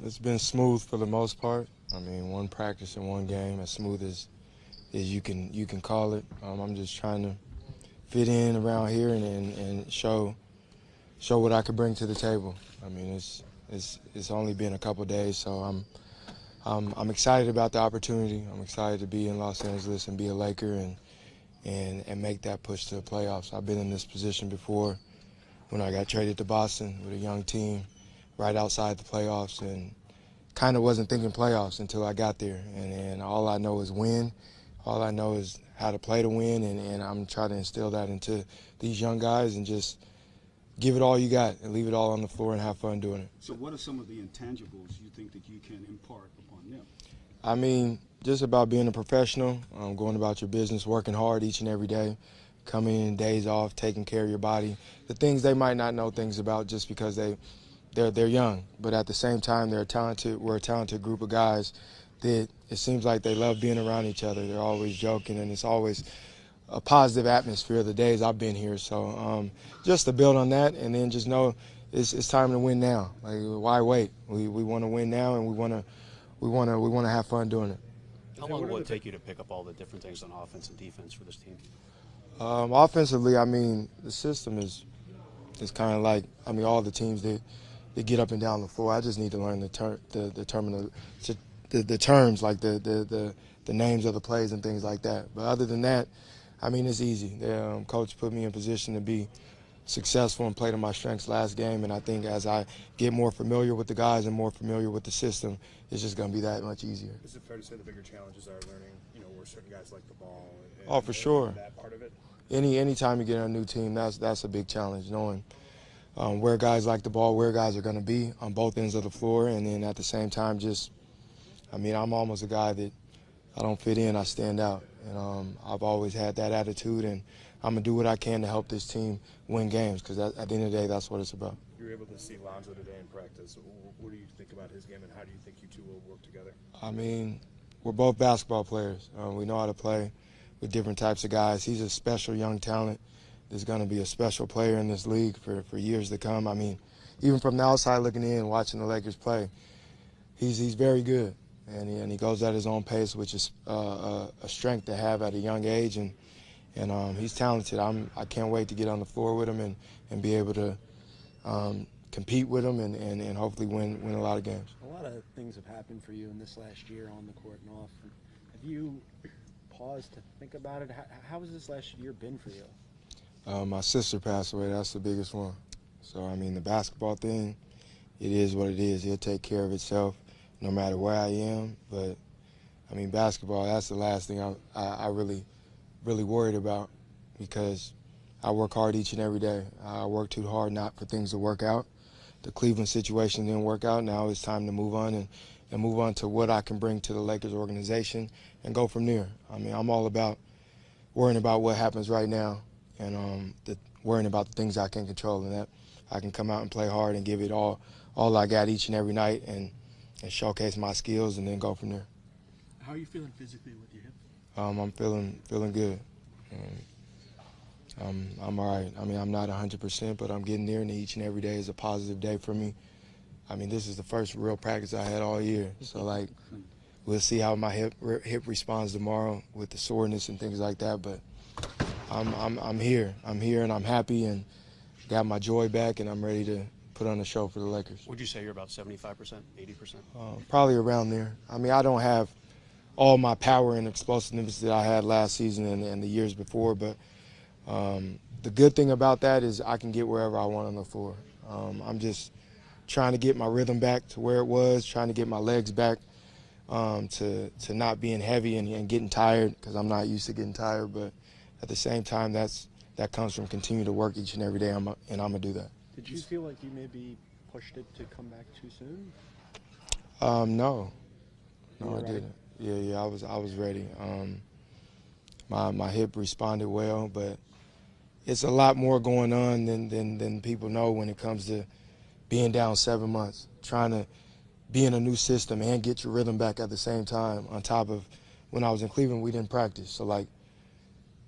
It's been smooth for the most part. I mean, one practice and one game, as smooth as you can call it. I'm just trying to fit in around here and show what I could bring to the table. I mean, it's only been a couple days, so I'm excited about the opportunity. I'm excited to be in Los Angeles and be a Laker and make that push to the playoffs. I've been in this position before when I got traded to Boston with a young team right outside the playoffs, and kind of wasn't thinking playoffs until I got there. And all I know is win. All I know is how to play to win, and I'm trying to instill that into these young guys and just give it all you got and leave it all on the floor and have fun doing it. So what are some of the intangibles you think that you can impart upon them? I mean, just about being a professional, going about your business, working hard each and every day, coming in days off, taking care of your body, the things they might not know things about just because they're young, but at the same time we're a talented group of guys that it seems like they love being around each other. They're always joking, and it's always a positive atmosphere the days I've been here. So just to build on that, and then just know it's time to win now. Like, why wait? We want to win now, and we want to have fun doing it. How long will it take you to pick up all the different things on offense and defense for this team? Offensively, I mean, the system is kind of like, I mean, all the teams that get up and down the floor. I just need to learn the terms, like the names of the plays and things like that. But other than that, I mean, it's easy. Coach put me in position to be successful and play to my strengths last game, and I think as I get more familiar with the guys and more familiar with the system, it's just going to be that much easier. Is it fair to say the bigger challenges are learning, where certain guys like the ball? Oh, for sure. That part of it. Anytime you get on a new team, that's a big challenge, knowing where guys like the ball, where guys are going to be on both ends of the floor, and then at the same time, I'm almost a guy that I don't fit in, I stand out, and I've always had that attitude, and I'm going to do what I can to help this team win games, because at the end of the day, that's what it's about. You were able to see Lonzo today in practice. What do you think about his game, and how do you think you two will work together? I mean, we're both basketball players. We know how to play with different types of guys. He's a special young talent. There's going to be a special player in this league for years to come. I mean, even from the outside looking in, watching the Lakers play, he's very good, and he goes at his own pace, which is a strength to have at a young age, and he's talented. I can't wait to get on the floor with him and be able to compete with him and hopefully win a lot of games. A lot of things have happened for you in this last year on the court and off. Have you paused to think about it? How has this last year been for you? My sister passed away. That's the biggest one. So, I mean, the basketball thing, it is what it is. It'll take care of itself no matter where I am. But, I mean, basketball, that's the last thing I really worried about, because I work hard each and every day. I work too hard not for things to work out. The Cleveland situation didn't work out. Now it's time to move on and move on to what I can bring to the Lakers organization and go from there. I mean, I'm all about worrying about what happens right now, and worrying about the things I can control, and that I can come out and play hard and give it all I got each and every night and showcase my skills and then go from there. How are you feeling physically with your hip? I'm feeling good. I'm all right. I mean, I'm not 100%, but I'm getting there, and each and every day is a positive day for me. I mean, this is the first real practice I had all year, so like, we'll see how my hip responds tomorrow with the soreness and things like that. But I'm here, and I'm happy, and got my joy back, and I'm ready to put on a show for the Lakers. Would you say you're about 75%, 80%? Probably around there. I mean, I don't have all my power and explosiveness that I had last season and the years before, but the good thing about that is I can get wherever I want on the floor. I'm just trying to get my rhythm back to where it was, trying to get my legs back to not being heavy and getting tired, because I'm not used to getting tired. But at the same time, that comes from continuing to work each and every day, and I'm going to do that. Did you feel like you maybe pushed it to come back too soon? No, I didn't. Yeah, I was ready. My hip responded well, but it's a lot more going on than people know when it comes to being down 7 months, trying to be in a new system and get your rhythm back at the same time. On top of when I was in Cleveland, we didn't practice. So, like,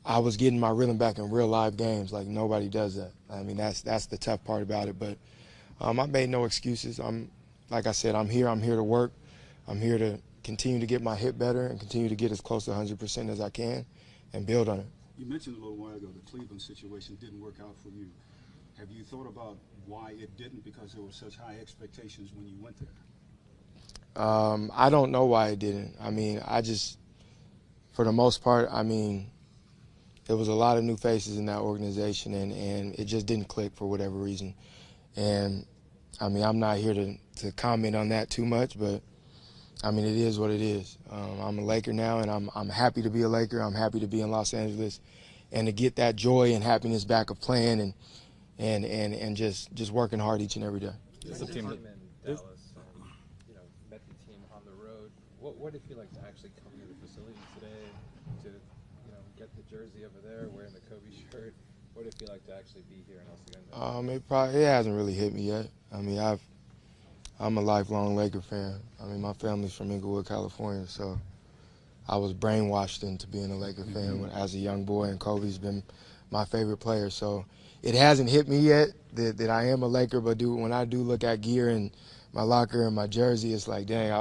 I was getting my rhythm back in real live games. Like, nobody does that. I mean, that's the tough part about it. But I made no excuses. like I said, I'm here to work. I'm here to continue to get my hit better and continue to get as close to 100% as I can and build on it. You mentioned a little while ago the Cleveland situation didn't work out for you. Have you thought about why it didn't? Because there were such high expectations when you went there. I don't know why it didn't. I mean, for the most part, I mean, there was a lot of new faces in that organization, and it just didn't click for whatever reason. And, I mean, I'm not here to comment on that too much, but, I mean, it is what it is. I'm a Laker now, and I'm happy to be a Laker. I'm happy to be in Los Angeles, and to get that joy and happiness back of playing and just working hard each and every day. This is a team in Dallas, met the team on the road. What did it feel like to actually come to the facility today, to get the jersey over there, wearing the Kobe shirt? What did it feel like to actually be here in El Segundo? It hasn't really hit me yet. I mean, I'm a lifelong Laker fan. I mean, my family's from Inglewood, California, so I was brainwashed into being a Laker fan as a young boy, and Kobe's been my favorite player. So it hasn't hit me yet that I am a Laker, but when I do look at gear and my locker and my jersey, it's like, dang, I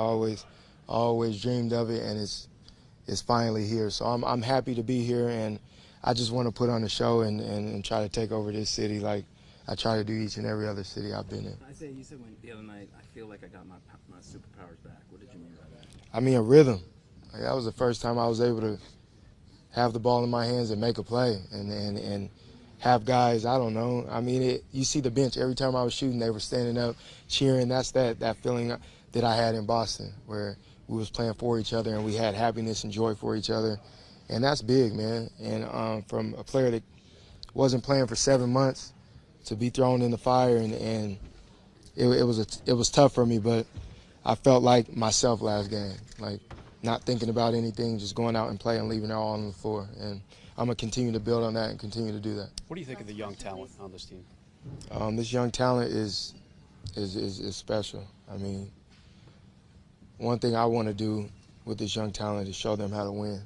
always dreamed of it, and it's finally here. So I'm happy to be here, and I just want to put on a show and try to take over this city like I try to do each and every other city I've been in. Isaiah, you said the other night, I feel like I got my superpowers back. What did you mean by that? I mean, a rhythm. Like, that was the first time I was able to have the ball in my hands and make a play and have guys, I don't know. I mean, you see the bench every time I was shooting, they were standing up, cheering. That's that feeling that I had in Boston, where we was playing for each other and we had happiness and joy for each other. And that's big, man. And from a player that wasn't playing for 7 months to be thrown in the fire, and it was tough for me, but I felt like myself last game, like not thinking about anything, just going out and playing and leaving it all on the floor. And I'm going to continue to build on that and continue to do that. What do you think of the young talent on this team? This young talent is special. I mean, one thing I want to do with this young talent is show them how to win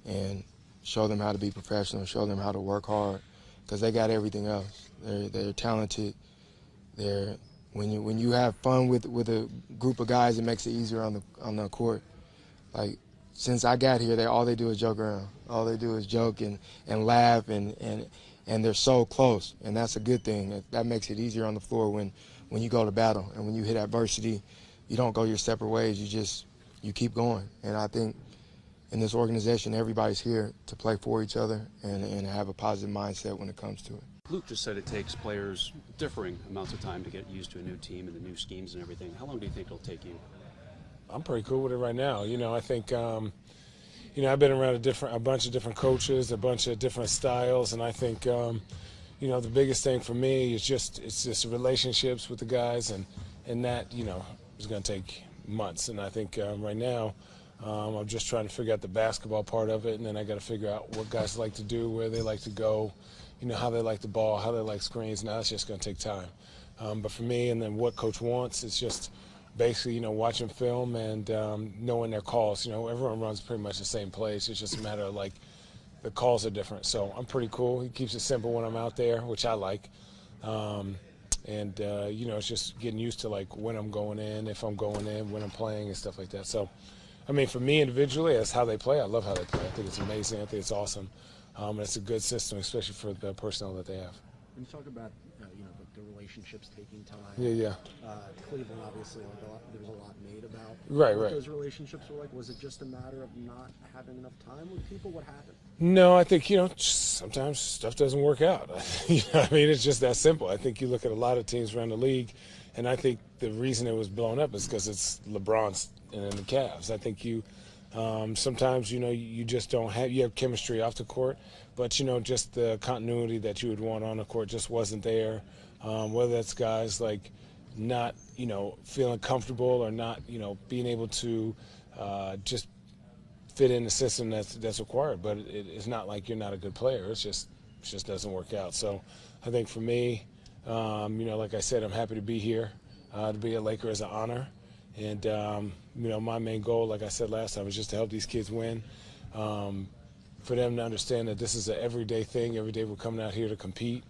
and show them how to be professional, show them how to work hard, because they got everything else. They're talented. When you have fun with a group of guys, it makes it easier on the court. Like, since I got here, all they do is joke around. All they do is joke and laugh, and they're so close, and that's a good thing. That makes it easier on the floor when you go to battle, and when you hit adversity, you don't go your separate ways. You keep going. And I think in this organization, everybody's here to play for each other and have a positive mindset when it comes to it. Luke just said it takes players differing amounts of time to get used to a new team and the new schemes and everything. How long do you think it'll take you? I'm pretty cool with it right now. I think, I've been around a bunch of different coaches, a bunch of different styles, and I think, the biggest thing for me is just relationships with the guys, and that, is going to take months. And I think right now, I'm just trying to figure out the basketball part of it, and then I got to figure out what guys like to do, where they like to go, how they like the ball, how they like screens. Now that's just going to take time. But for me, and then what coach wants, it's just basically, watching film and knowing their calls. Everyone runs pretty much the same plays. It's just a matter of, like, the calls are different. So I'm pretty cool. He keeps it simple when I'm out there, which I like. It's just getting used to, like, when I'm going in, if I'm going in, when I'm playing and stuff like that. So, I mean, for me individually, that's how they play. I love how they play. I think it's amazing. I think it's awesome. And it's a good system, especially for the personnel that they have. When you talk about the relationships taking time, Yeah. Cleveland obviously there was a lot made about Right. what those relationships were like. Was it just a matter of not having enough time with people? What happened? No, I think sometimes stuff doesn't work out. I mean, it's just that simple. I think you look at a lot of teams around the league, and I think the reason it was blown up is because it's LeBron's and the Cavs. I think sometimes you just don't have chemistry off the court, but just the continuity that you would want on the court just wasn't there. Whether that's guys like not feeling comfortable or not being able to just fit in the system that's required. But it's not like you're not a good player. It just doesn't work out. So I think for me, like I said, I'm happy to be here. To be a Laker is an honor. And, my main goal, like I said last time, is just to help these kids win. For them to understand that this is an everyday thing. Every day we're coming out here to compete.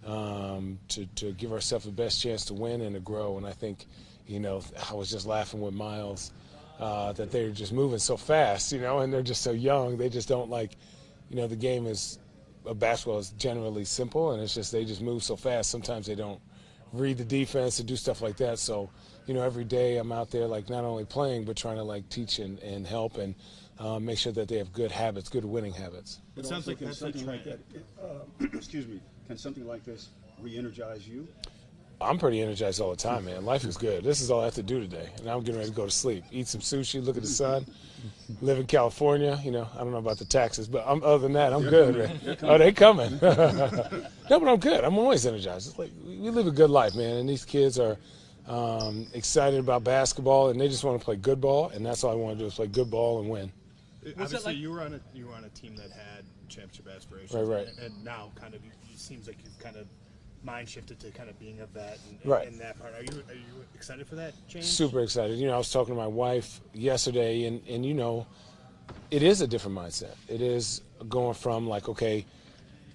to give ourselves the best chance to win and to grow. And I think, I was just laughing with Miles that they're just moving so fast, and they're just so young. They just don't the game of basketball is generally simple, and it's just they just move so fast. Sometimes they don't read the defense and do stuff like that. So, every day I'm out there not only playing but trying to teach and help and make sure that they have good habits, good winning habits. It sounds like something like that. Excuse me. Can something like this re-energize you? I'm pretty energized all the time, man. Life is good. This is all I have to do today, and I'm getting ready to go to sleep, eat some sushi, look at the sun, live in California. I don't know about the taxes, but other than that, I'm good. Right? Oh, they coming. No, but I'm good. I'm always energized. It's we live a good life, man, and these kids are excited about basketball, and they just want to play good ball, and that's all I want to do is play good ball and win. Obviously, you were on a team that had championship aspirations, right. And now kind of it seems like you've kind of mind shifted to kind of being a vet in that part. Are you excited for that change? Super excited. I was talking to my wife yesterday, and it is a different mindset. It is going from okay,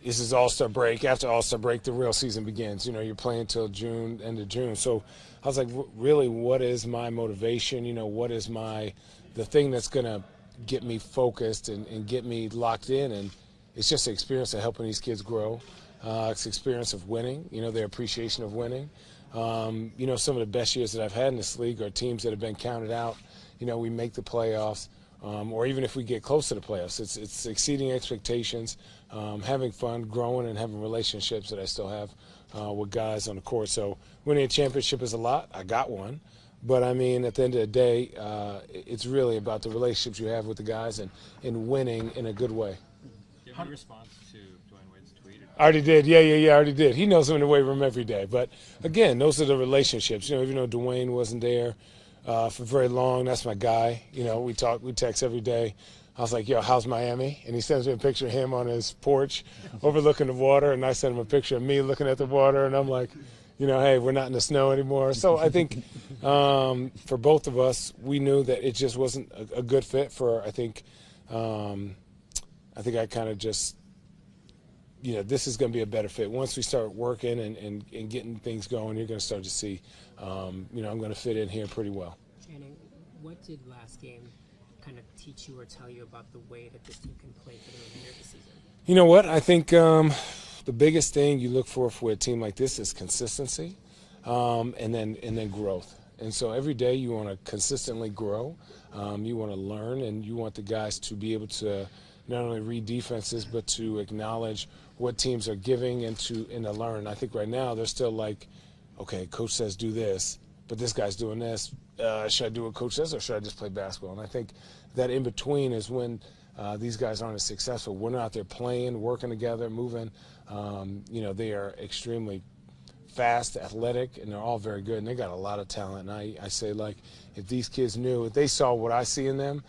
this is All-Star break. After All-Star break, the real season begins. You're playing till June, end of June. So I was like, really, what is my motivation? What is the thing that's going to get me focused and get me locked in? And it's just the experience of helping these kids grow. It's the experience of winning, their appreciation of winning. Some of the best years that I've had in this league are teams that have been counted out. We make the playoffs, or even if we get close to the playoffs, it's exceeding expectations, having fun, growing, and having relationships that I still have with guys on the court. So winning a championship is a lot. I got one. But, at the end of the day, it's really about the relationships you have with the guys and winning in a good way. Do you have any response to Dwayne Wade's tweet? I already did. Yeah, I already did. He knows him in the weight room every day. But, again, those are the relationships. Even though Dwayne wasn't there for very long, that's my guy. We text every day. I was like, yo, how's Miami? And he sends me a picture of him on his porch overlooking the water, and I send him a picture of me looking at the water, and I'm like, hey, we're not in the snow anymore. So I think for both of us, we knew that it just wasn't a good fit for, I think I kind of just, this is going to be a better fit. Once we start working and getting things going, you're going to start to see, I'm going to fit in here pretty well. Channing, what did last game kind of teach you or tell you about the way that this team can play for the remainder of the season? You know what? I think the biggest thing you look for a team like this is consistency, and then growth. And so every day you want to consistently grow, you want to learn, and you want the guys to be able to not only read defenses but to acknowledge what teams are giving and to learn. I think right now they're still okay, coach says do this, but this guy's doing this. Should I do what coach says, or should I just play basketball? And I think that in between is when these guys aren't as successful. We're not out there playing, working together, moving. They are extremely fast, athletic, and they're all very good, and they got a lot of talent. And I say, if these kids knew, if they saw what I see in them,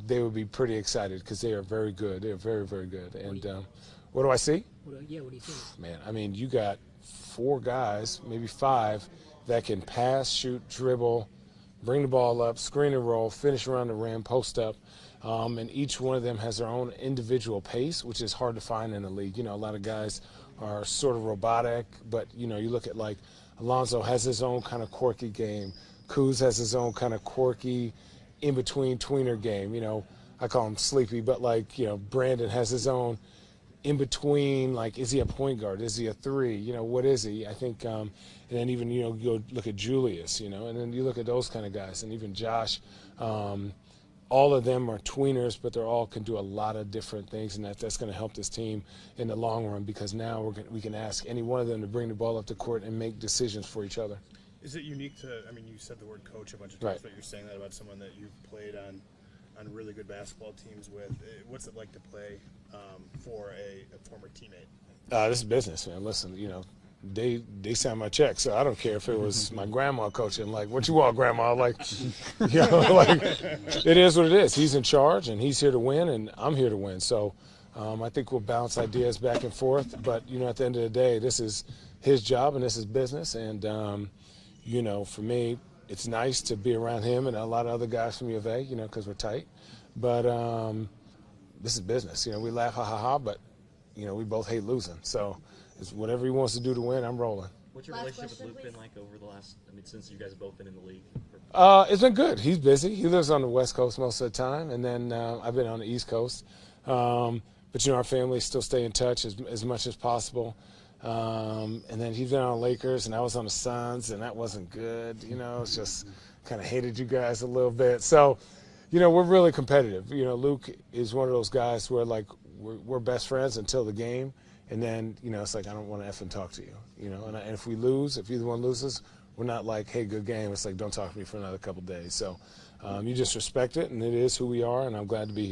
they would be pretty excited because they are very good. They are very, very good. And what do I see? What do you think? Man, you got 4 guys, maybe 5, that can pass, shoot, dribble, bring the ball up, screen and roll, finish around the rim, post up. And each one of them has their own individual pace, which is hard to find in the league. A lot of guys are sort of robotic, but, you look at Lonzo has his own kind of quirky game. Kuz has his own kind of quirky in-between tweener game. I call him sleepy, but Brandon has his own in-between, is he a point guard? Is he a 3? What is he? I think, and then even, you go look at Julius, and then you look at those kind of guys, and even Josh. All of them are tweeners, but they all can do a lot of different things, and that's going to help this team in the long run because now we can ask any one of them to bring the ball up the court and make decisions for each other. Is it unique to, you said the word coach a bunch of times, but you're saying that about someone that you've played on really good basketball teams with. What's it like to play for a former teammate? This is business, man. Listen, they sign my check, so I don't care if it was my grandma coaching. What you want, grandma? It is what it is. He's in charge, and he's here to win, and I'm here to win. So I think we'll bounce ideas back and forth. But at the end of the day, this is his job and this is business. And for me, it's nice to be around him and a lot of other guys from U of A, because we're tight. But this is business. We laugh, ha ha ha, but we both hate losing. So it's whatever he wants to do to win, I'm rolling. What's your relationship with Luke been like over the last, since you guys have both been in the league? It's been good. He's busy. He lives on the West Coast most of the time, and then I've been on the East Coast. But, our families still stay in touch as much as possible. And then he's been on the Lakers, and I was on the Suns, and that wasn't good. It's just kind of hated you guys a little bit. So, we're really competitive. Luke is one of those guys where, like, we're best friends until the game. And then, it's like, I don't want to effing talk to you, And if we lose, if either one loses, we're not like, hey, good game. It's like, don't talk to me for another couple days. So you just respect it, and it is who we are, and I'm glad to be here.